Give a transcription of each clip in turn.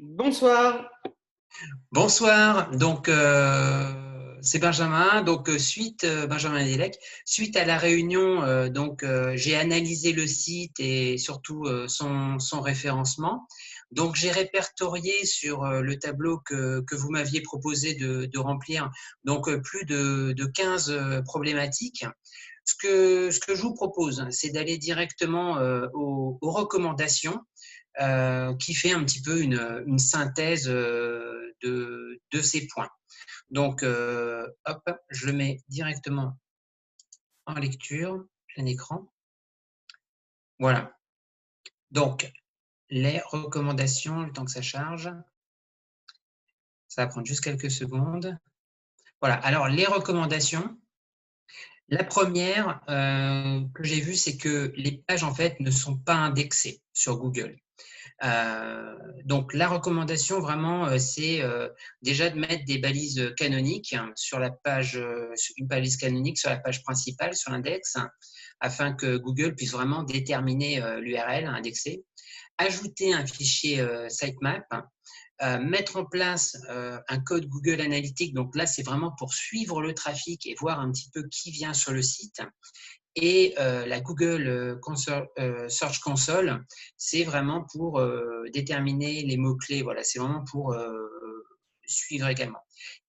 Bonsoir. Bonsoir, donc c'est Benjamin. Donc Benjamin Delec, suite à la réunion, j'ai analysé le site et surtout son référencement. Donc j'ai répertorié sur le tableau que vous m'aviez proposé de remplir, donc plus de 15 problématiques. Ce que je vous propose, c'est d'aller directement aux recommandations qui fait un petit peu une synthèse de ces points. Donc, hop, je le mets directement en lecture, plein écran. Voilà. Donc, les recommandations, le temps que ça charge. Ça va prendre juste quelques secondes. Voilà. Alors, les recommandations. La première que j'ai vue, c'est que les pages, en fait, ne sont pas indexées sur Google. Donc la recommandation vraiment, c'est déjà de mettre des balises canoniques sur la page, une balise canonique sur la page principale, sur l'index, afin que Google puisse vraiment déterminer l'URL indexée. Ajouter un fichier sitemap, mettre en place un code Google Analytics. Donc là, c'est vraiment pour suivre le trafic et voir un petit peu qui vient sur le site. Et la Google Search Console, c'est vraiment pour déterminer les mots-clés. Voilà, c'est vraiment pour suivre également.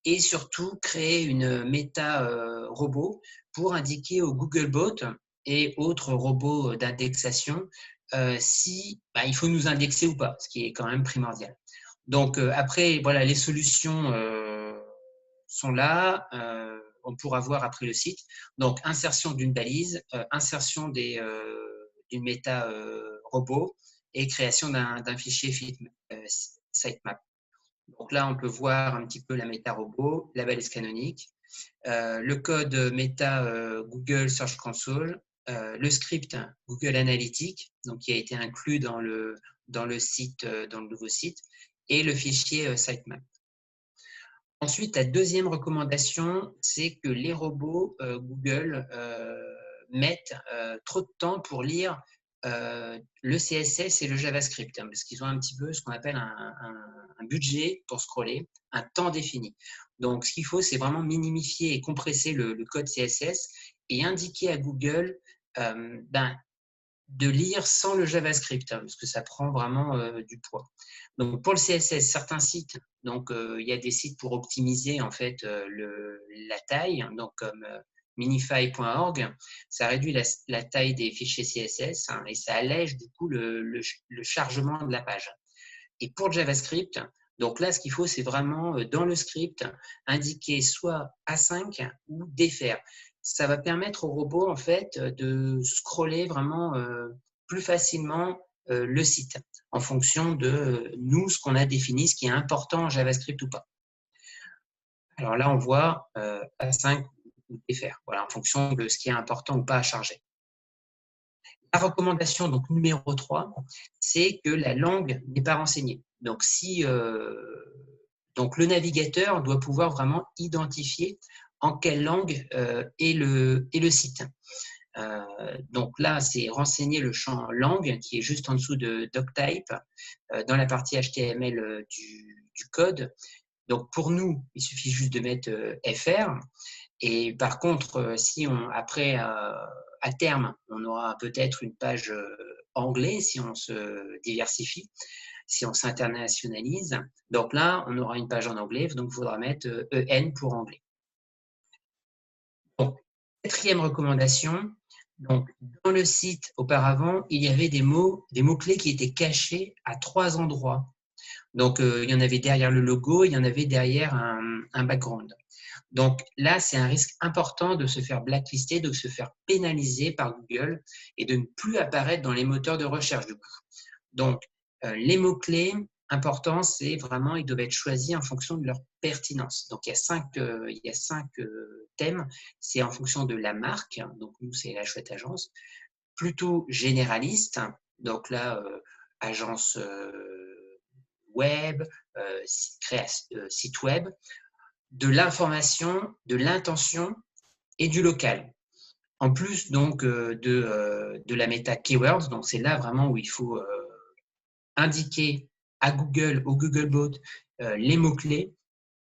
Et surtout, créer une méta robot pour indiquer au Googlebot et autres robots d'indexation si il faut nous indexer ou pas, ce qui est quand même primordial. Donc après, voilà, les solutions sont là. On pourra voir après le site. Donc, insertion d'une balise, insertion d'une méta robot et création d'un fichier sitemap. Donc là, on peut voir un petit peu la méta robot, la balise canonique, le code méta Google Search Console, le script Google Analytics, donc qui a été inclus dans le site, dans le nouveau site, et le fichier sitemap. Ensuite, la deuxième recommandation, c'est que les robots Google mettent trop de temps pour lire le CSS et le JavaScript, parce qu'ils ont un petit peu ce qu'on appelle un budget pour scroller, un temps défini. Donc, ce qu'il faut, c'est vraiment minimifier et compresser le code CSS et indiquer à Google de lire sans le JavaScript, parce que ça prend vraiment du poids. Donc pour le CSS, certains sites, donc il y a des sites pour optimiser en fait la taille, donc comme minify.org, ça réduit la taille des fichiers CSS et ça allège du coup le chargement de la page. Et pour le JavaScript, donc là, ce qu'il faut, c'est vraiment dans le script indiquer soit A5 ou défaire. Ça va permettre au robot en fait de scroller vraiment plus facilement le site en fonction de nous, ce qu'on a défini, ce qui est important en JavaScript ou pas. Alors là, on voit A5 ou défaire, voilà, en fonction de ce qui est important ou pas à charger. La recommandation donc numéro 3, c'est que la langue n'est pas renseignée. Donc, donc le navigateur doit pouvoir vraiment identifier en quelle langue est le site. Donc là, c'est renseigner le champ langue qui est juste en dessous de doctype dans la partie HTML du code. Donc pour nous, il suffit juste de mettre FR. Et par contre, si après, à terme, on aura peut-être une page anglais si on se diversifie, si on s'internationalise. Donc là, on aura une page en anglais, donc il faudra mettre EN pour anglais. Donc, quatrième recommandation, donc, dans le site, auparavant, il y avait des mots-clés qui étaient cachés à 3 endroits. Donc, il y en avait derrière le logo, il y en avait derrière un background. Donc là, c'est un risque important de se faire blacklister, de se faire pénaliser par Google et de ne plus apparaître dans les moteurs de recherche du coup. Donc, les mots-clés importants, c'est vraiment, ils doivent être choisis en fonction de leur pertinence. Donc, il y a cinq thèmes. C'est en fonction de la marque, donc nous, c'est La Chouette Agence, plutôt généraliste, donc là, agence web, site web, de l'information, de l'intention et du local. En plus donc de la méta keywords, donc c'est là vraiment où il faut indiquer à Google, au Googlebot, les mots-clés,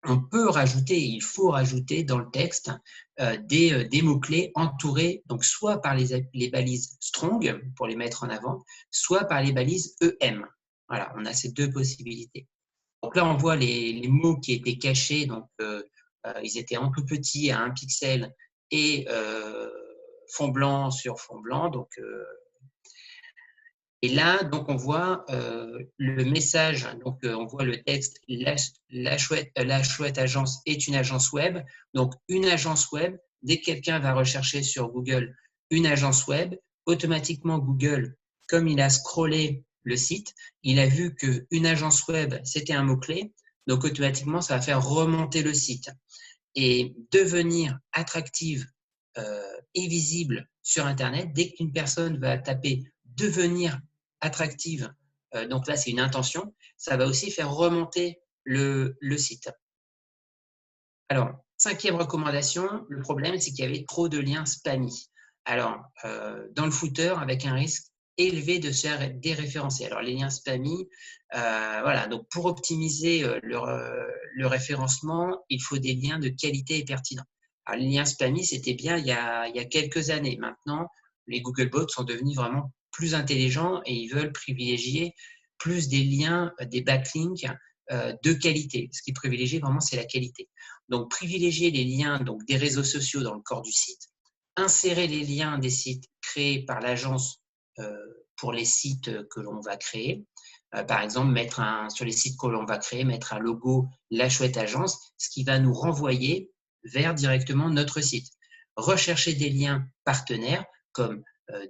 on peut rajouter, il faut rajouter dans le texte des mots-clés entourés, donc soit par les balises strong pour les mettre en avant, soit par les balises EM. Voilà, on a ces deux possibilités. Donc là, on voit les mots qui étaient cachés, donc ils étaient en tout petit à 1 pixel et fond blanc sur fond blanc. Donc, et là, donc on voit le message, donc on voit le texte la chouette agence est une agence web. Donc une agence web, dès que quelqu'un va rechercher sur Google une agence web, automatiquement Google, comme il a scrollé le site, il a vu qu'une agence web, c'était un mot-clé, donc automatiquement ça va faire remonter le site. Et devenir attractive et visible sur Internet, dès qu'une personne va taper devenir attractive, donc là c'est une intention, ça va aussi faire remonter le site. Alors, 5e recommandation, le problème c'est qu'il y avait trop de liens spammy. Alors, dans le footer, avec un risque élevé de se faire déréférencer. Alors, les liens spammy, voilà, donc pour optimiser le référencement, il faut des liens de qualité et pertinents. Alors, les liens spammy, c'était bien il y a quelques années. Maintenant, les Googlebots sont devenus vraiment plus intelligents et ils veulent privilégier plus des liens, des backlinks de qualité. Ce qui privilégie vraiment, c'est la qualité. Donc, privilégier les liens donc, des réseaux sociaux dans le corps du site, insérer les liens des sites créés par l'agence pour les sites que l'on va créer. Par exemple, sur les sites que l'on va créer, mettre un logo La Chouette Agence, ce qui va nous renvoyer vers directement notre site. Rechercher des liens partenaires comme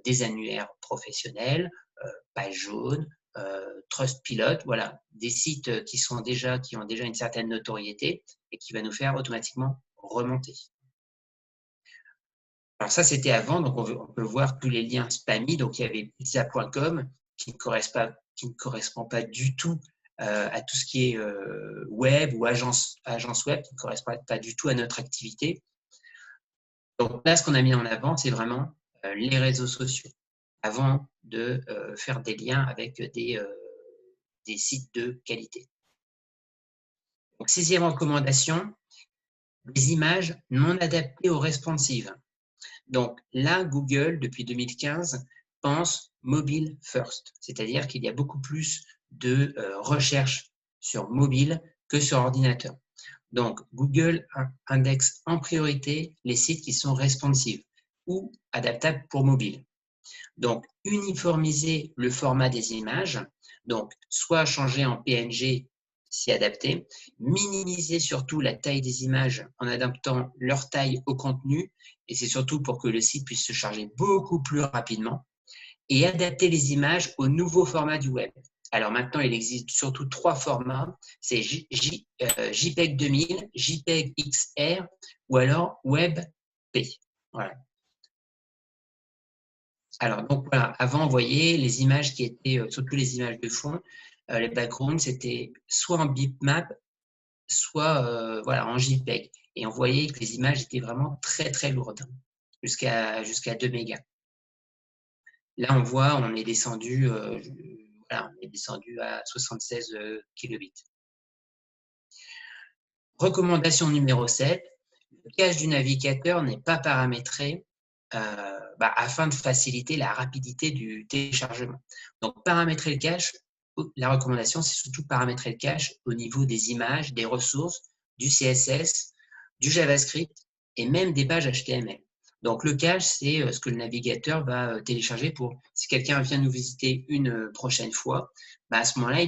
des annuaires professionnels, Page Jaune, Trustpilot, voilà, des sites qui ont déjà une certaine notoriété et qui va nous faire automatiquement remonter. Alors ça, c'était avant, donc on peut voir tous les liens spammy. Donc il y avait pizza.com qui ne correspond pas du tout à tout ce qui est web ou agence web, qui ne correspond pas du tout à notre activité. Donc là, ce qu'on a mis en avant, c'est vraiment les réseaux sociaux, avant de faire des liens avec des sites de qualité. Donc, 6e recommandation, des images non adaptées aux responsives. Donc là, Google, depuis 2015, pense mobile first, c'est-à-dire qu'il y a beaucoup plus de recherche sur mobile que sur ordinateur. Donc, Google indexe en priorité les sites qui sont responsives ou adaptables pour mobile. Donc, uniformiser le format des images, donc soit changer en PNG si adapté, minimiser surtout la taille des images en adaptant leur taille au contenu, et c'est surtout pour que le site puisse se charger beaucoup plus rapidement, et adapter les images au nouveau format du web. Alors maintenant, il existe surtout 3 formats, c'est JPEG 2000, JPEG XR ou alors WebP. Voilà. Alors, donc voilà, avant, vous voyez, les images qui étaient, surtout les images de fond, les backgrounds, c'était soit en bitmap, soit voilà, en JPEG. Et on voyait que les images étaient vraiment très, très lourdes, jusqu'à 2 mégas. Là, on voit, on est descendu, voilà, on est descendu à 76 kilobits. Recommandation numéro 7, le cache du navigateur n'est pas paramétré afin de faciliter la rapidité du téléchargement. Donc, paramétrer le cache, la recommandation, c'est surtout paramétrer le cache au niveau des images, des ressources, du CSS, du JavaScript et même des pages HTML. Donc, le cache, c'est ce que le navigateur va télécharger pour, si quelqu'un vient nous visiter une prochaine fois, à ce moment-là,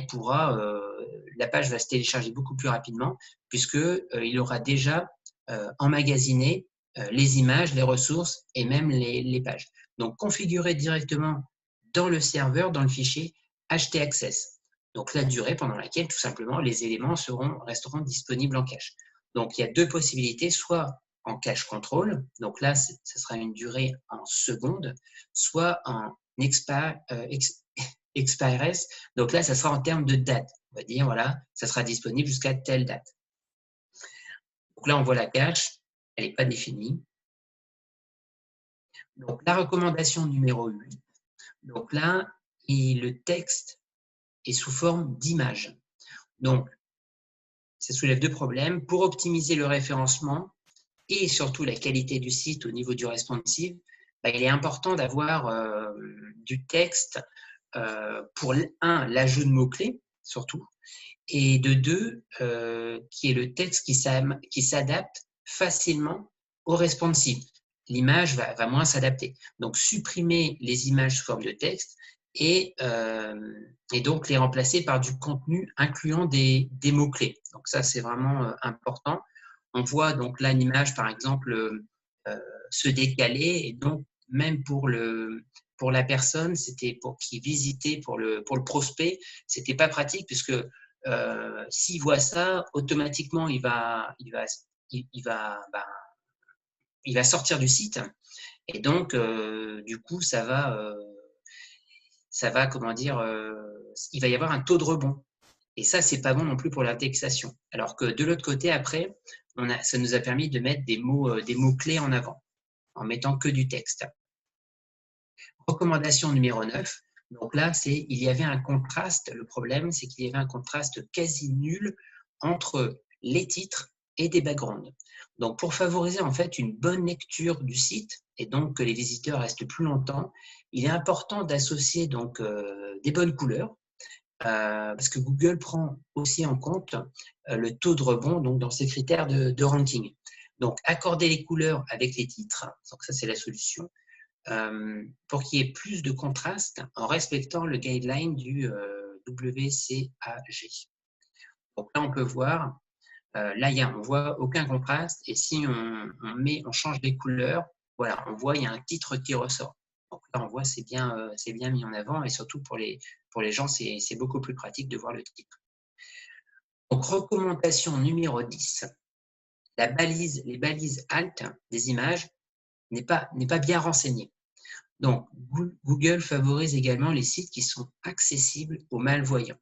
la page va se télécharger beaucoup plus rapidement puisqu'il aura déjà emmagasiné les images, les ressources et même les pages. Donc, configurer directement dans le serveur, dans le fichier htaccess. Donc, la durée pendant laquelle, tout simplement, les éléments resteront disponibles en cache. Donc, il y a 2 possibilités, soit en cache control, donc là, ce sera une durée en secondes, soit en expires, donc là, ça sera en termes de date. On va dire, voilà, ça sera disponible jusqu'à telle date. Donc là, on voit la cache, elle n'est pas définie. Donc, la recommandation numéro 8, donc là, le texte et sous forme d'image. Donc, ça soulève deux problèmes. Pour optimiser le référencement et surtout la qualité du site au niveau du responsive, il est important d'avoir du texte pour, un, l'ajout de mots-clés, surtout, et de deux, qui est le texte qui s'adapte facilement au responsive. L'image va moins s'adapter. Donc, supprimer les images sous forme de texte et donc les remplacer par du contenu incluant des mots-clés. Donc, ça, c'est vraiment important. On voit donc là une image, par exemple, se décaler, et donc, même pour la personne, c'était pour qui visitait, pour le prospect, c'était pas pratique puisque s'il voit ça, automatiquement, il va sortir du site. Et donc, du coup, ça va, comment dire, il va y avoir un taux de rebond. Et ça, c'est pas bon non plus pour l'indexation. Alors que de l'autre côté, après, ça nous a permis de mettre des mots-clés en avant, en mettant que du texte. Recommandation numéro 9. Donc là, il y avait un contraste. Le problème, c'est qu'il y avait un contraste quasi nul entre les titres et des backgrounds. Donc, pour favoriser en fait une bonne lecture du site et donc que les visiteurs restent plus longtemps, il est important d'associer donc des bonnes couleurs parce que Google prend aussi en compte le taux de rebond donc dans ses critères de ranking. Donc, accorder les couleurs avec les titres, donc ça c'est la solution, pour qu'il y ait plus de contraste en respectant le guideline du WCAG. Donc là, on peut voir, là, on voit aucun contraste, et si on change les couleurs, voilà, on voit il y a un titre qui ressort. Donc là, on voit c'est bien mis en avant, et surtout pour les gens, c'est beaucoup plus pratique de voir le titre. Donc, recommandation numéro 10, les balises alt des images n'est pas bien renseignée. Donc, Google favorise également les sites qui sont accessibles aux malvoyants.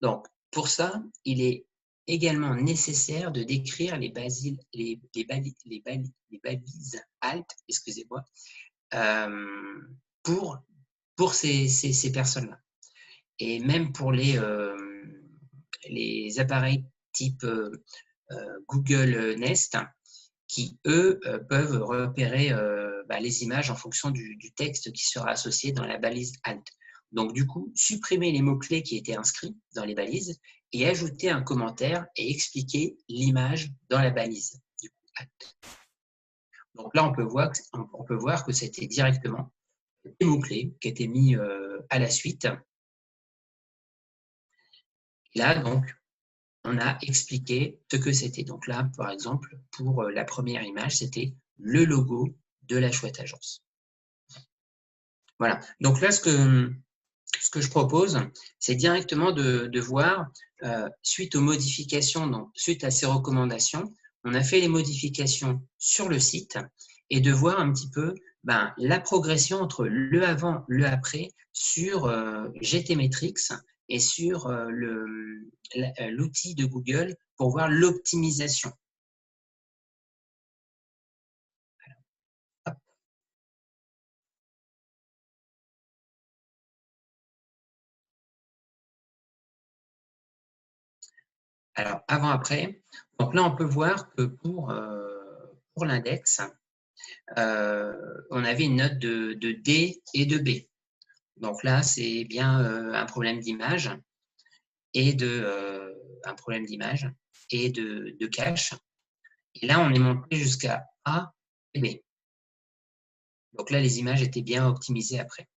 Donc, pour ça, il est également nécessaire de décrire les balises alt, excusez-moi, pour ces personnes-là. Et même pour les appareils type Google Nest, qui, eux, peuvent repérer les images en fonction du texte qui sera associé dans la balise alt. Donc, du coup, supprimer les mots-clés qui étaient inscrits dans les balises et ajouter un commentaire et expliquer l'image dans la balise du coup, alt. Donc là, on peut voir que c'était directement des mots-clés qui étaient mis à la suite. Et là, donc, on a expliqué ce que c'était. Donc là, par exemple, pour la première image, c'était le logo de la chouette agence. Voilà. Donc là, ce que je propose, c'est directement de voir, suite aux modifications, donc suite à ces recommandations, on a fait les modifications sur le site et de voir un petit peu la progression entre le avant, le après sur GTmetrix et sur l'outil de Google pour voir l'optimisation. Alors, avant-après, donc là, on peut voir que pour l'index, on avait une note de D et de B. Donc là, c'est bien un problème d'image et de cache. Et là, on est monté jusqu'à A et B. Donc là, les images étaient bien optimisées après.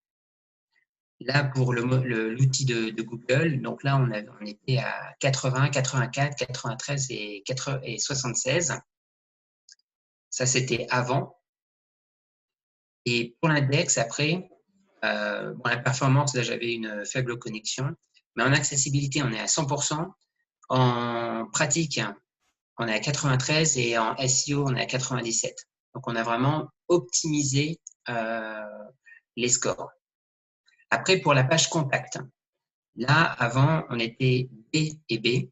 Là, pour l'outil de Google, donc là, on était à 80, 84, 93 et 76. Ça, c'était avant. Et pour l'index, après, la performance, là, j'avais une faible connexion. Mais en accessibilité, on est à 100%. En pratique, on est à 93 et en SEO, on est à 97. Donc, on a vraiment optimisé les scores. Après, pour la page contact, là, avant, on était B et B,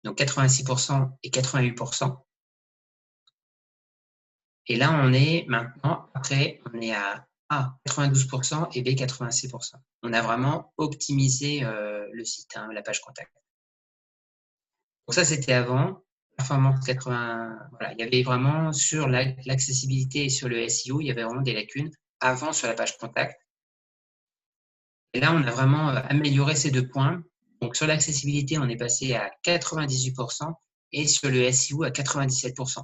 donc 86% et 88%. Et là, on est maintenant, après, on est à A 92% et B 86%. On a vraiment optimisé le site, la page contact. Donc ça, c'était avant. Performance 80, voilà, il y avait vraiment sur l'accessibilité et sur le SEO, il y avait vraiment des lacunes avant sur la page contact. Et là, on a vraiment amélioré ces 2 points. Donc sur l'accessibilité, on est passé à 98% et sur le SEO à 97%.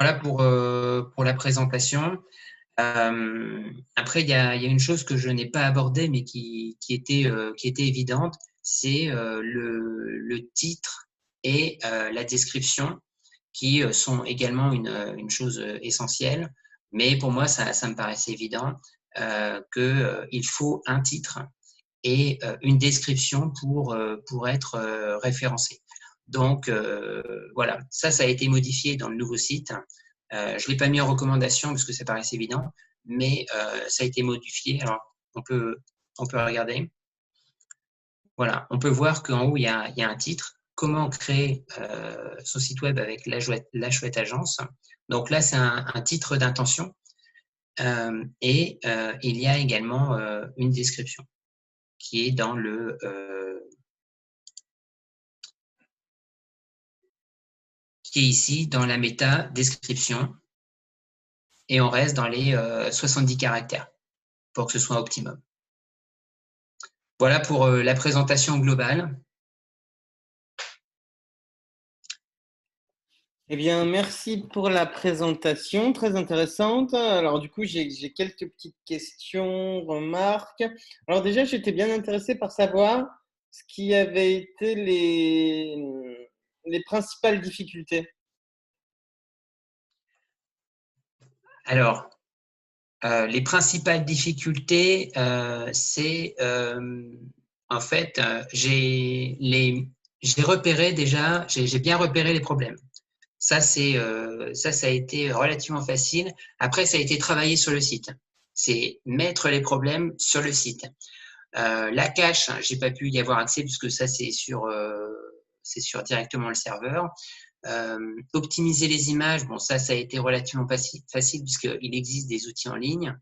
Voilà pour la présentation. Après, il y a une chose que je n'ai pas abordée, mais qui était évidente, c'est le titre et la description, qui sont également une chose essentielle. Mais pour moi, ça me paraissait évident qu'il faut un titre et une description pour être référencé. Donc, voilà, ça a été modifié dans le nouveau site. Je ne l'ai pas mis en recommandation parce que ça paraissait évident, mais ça a été modifié. Alors, on peut regarder. Voilà, on peut voir qu'en haut, il y a un titre. Comment créer son site web avec la chouette agence. Donc là, c'est un titre d'intention. Et il y a également une description qui est dans qui est ici dans la méta description. Et on reste dans les 70 caractères pour que ce soit optimum. Voilà pour la présentation globale. Eh bien, merci pour la présentation, très intéressante. Alors, du coup, j'ai quelques petites questions, remarques. Alors, déjà, j'étais bien intéressé par savoir ce qui avait été les principales difficultés. Alors, les principales difficultés, c'est en fait, j'ai repéré déjà, j'ai bien repéré les problèmes. Ça a été relativement facile. Après, ça a été travaillé sur le site. C'est mettre les problèmes sur le site. La cache, j'ai pas pu y avoir accès puisque ça c'est sur directement le serveur. Optimiser les images, bon ça a été relativement facile puisqu'il existe des outils en ligne.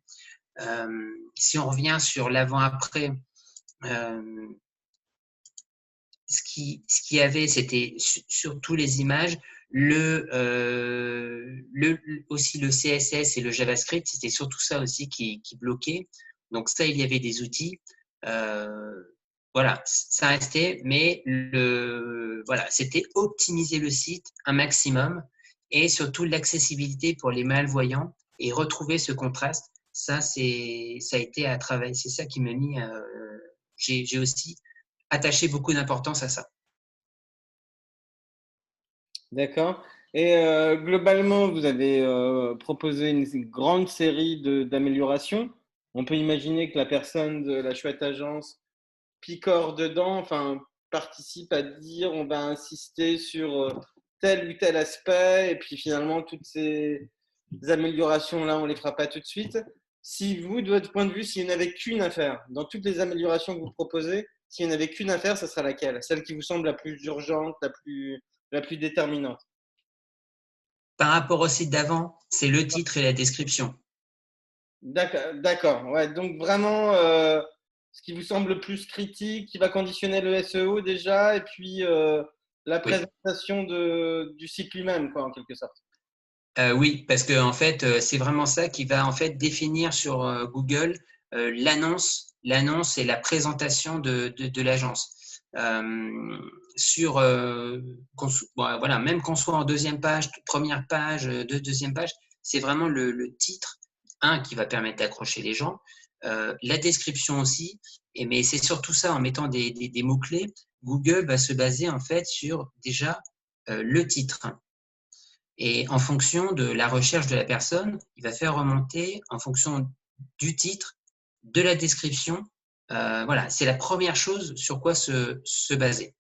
Si on revient sur l'avant-après, ce qui y avait, c'était sur tous les images, aussi le CSS et le JavaScript, c'était surtout ça aussi qui bloquait. Donc ça, il y avait des outils. Voilà, ça restait, mais voilà, c'était optimiser le site un maximum et surtout l'accessibilité pour les malvoyants et retrouver ce contraste. Ça a été à travailler. C'est ça qui m'a mis. J'ai aussi attaché beaucoup d'importance à ça. D'accord. Et globalement, vous avez proposé une grande série d'améliorations. On peut imaginer que la personne de la chouette agence picore dedans, enfin, participe à dire on va insister sur tel ou tel aspect, et puis finalement, toutes ces améliorations-là, on ne les fera pas tout de suite. Si vous, de votre point de vue, s'il n'y en avait qu'une à faire, dans toutes les améliorations que vous proposez, s'il n'y en avait qu'une à faire, ça sera laquelle? Celle qui vous semble la plus urgente, la plus déterminante? Par rapport au site d'avant, c'est le titre et la description. D'accord. Ouais, donc vraiment, ce qui vous semble le plus critique, qui va conditionner le SEO déjà, et puis la Oui. présentation du site lui-même, quoi, en quelque sorte. Oui, parce que en fait, c'est vraiment ça qui va en fait définir sur Google l'annonce et la présentation de l'agence. Voilà, même qu'on soit en deuxième page, première page, deuxième page, c'est vraiment le titre qui va permettre d'accrocher les gens, la description aussi. Mais c'est surtout ça, en mettant des mots-clés, Google va se baser en fait sur déjà le titre. Et en fonction de la recherche de la personne, il va faire remonter en fonction du titre, de la description. Voilà, c'est la première chose sur quoi se baser.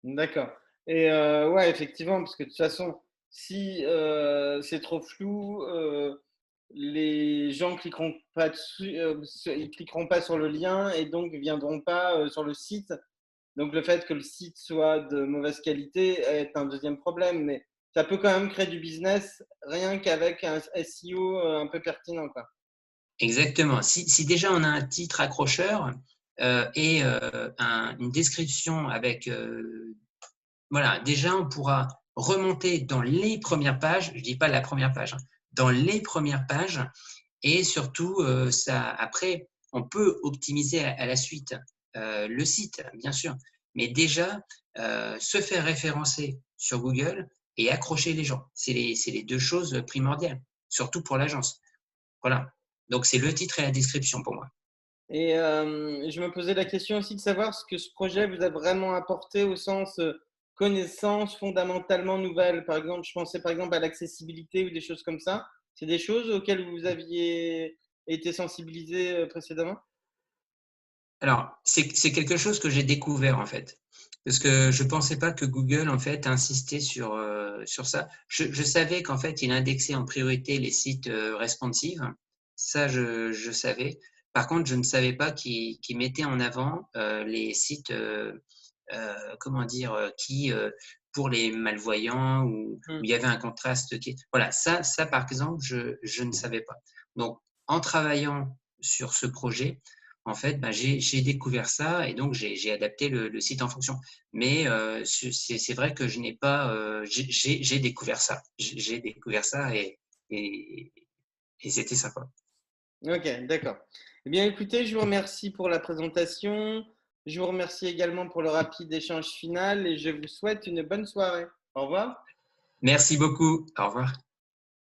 D'accord. Et ouais, effectivement, parce que de toute façon, si c'est trop flou, les gens cliqueront pas dessus, ils cliqueront pas sur le lien et donc viendront pas sur le site. Donc le fait que le site soit de mauvaise qualité est un deuxième problème. Mais ça peut quand même créer du business rien qu'avec un SEO un peu pertinent, quoi. Exactement. Si déjà on a un titre accrocheur et une description avec, voilà, déjà on pourra remonter dans les premières pages, je dis pas la première page, hein, dans les premières pages et surtout, ça après on peut optimiser à la suite, le site, bien sûr. Mais déjà, se faire référencer sur Google et accrocher les gens. C'est les 2 choses primordiales, surtout pour l'agence. Voilà. Donc c'est le titre et la description pour moi. Et je me posais la question aussi de savoir ce que ce projet vous a vraiment apporté au sens, connaissances fondamentalement nouvelles. Par exemple, je pensais par exemple à l'accessibilité ou des choses comme ça. C'est des choses auxquelles vous aviez été sensibilisé, précédemment? Alors, c'est quelque chose que j'ai découvert en fait. Parce que je ne pensais pas que Google en fait insistait sur ça. Je savais qu'en fait, il indexait en priorité les sites responsive. Ça, je savais. Par contre, je ne savais pas qu'il mettait en avant les sites, comment dire, qui, pour les malvoyants ou Mmh. où il y avait un contraste qui. Voilà, ça par exemple, je ne savais pas. Donc, en travaillant sur ce projet, en fait, bah, j'ai découvert ça et donc j'ai adapté le site en fonction. Mais c'est vrai que je n'ai pas, j'ai découvert ça. J'ai découvert ça et et c'était sympa. OK, d'accord. Eh bien, écoutez, je vous remercie pour la présentation. Je vous remercie également pour le rapide échange final et je vous souhaite une bonne soirée. Au revoir. Merci beaucoup. Au revoir.